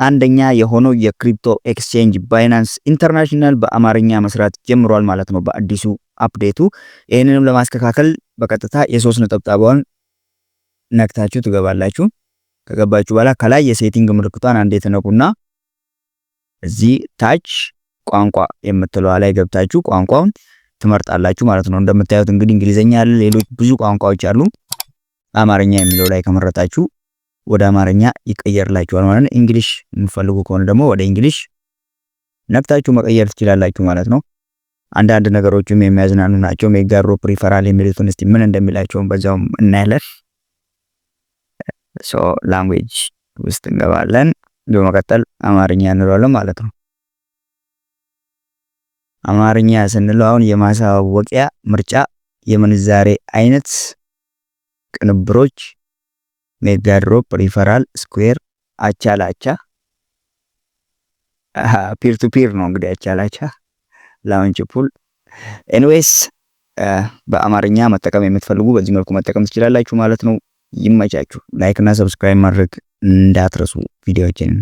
አንደኛ የሆነው የክሪፕቶ ኤክስቼንጅ ባይናንስ ኢንተርናሽናል በአማርኛ መስራት ጀምሯል ማለት ነው በአዲሱ አፕዴቱ። ይህንንም ለማስተካከል በቀጥታ የሶስት ነጠብጣቧን ነክታችሁ ትገባላችሁ። ከገባችሁ በኋላ ከላይ የሴቲንግ ምልክቷን አንዴ ትነኩና እዚህ ታች ቋንቋ የምትለዋ ላይ ገብታችሁ ቋንቋውን ትመርጣላችሁ ማለት ነው። እንደምታዩት እንግዲህ እንግሊዘኛ አለ፣ ሌሎች ብዙ ቋንቋዎች አሉ። አማርኛ የሚለው ላይ ከመረጣችሁ ወደ አማርኛ ይቀየርላችኋል ማለት ነው። እንግሊሽ የምትፈልጉ ከሆነ ደግሞ ወደ እንግሊሽ ነክታችሁ መቀየር ትችላላችሁ ማለት ነው። አንዳንድ ነገሮችም የሚያዝናኑ ናቸው። ሜጋ ድሮፕ ሪፈራል የሚሉትን እስቲ ምን እንደሚላቸውም በዛውም እናያለን። ሶ ላንጉዌጅ ውስጥ እንገባለን። በመቀጠል አማርኛ እንለዋለን ማለት ነው። አማርኛ ስንለው አሁን የማሳወቂያ ምርጫ፣ የምንዛሬ አይነት፣ ቅንብሮች፣ ሜጋ ድሮፕ ሪፈራል፣ ስኩዌር፣ አቻ ላቻ፣ ፒር ቱ ፒር ነው እንግዲህ አቻ ላቻ፣ ላውንች ፑል። ኤኒዌይስ በአማርኛ መጠቀም የምትፈልጉ በዚህ መልኩ መጠቀም ትችላላችሁ ማለት ነው። ይመቻችሁ። ላይክ እና ሰብስክራይብ ማድረግ እንዳትረሱ ቪዲዮዎችን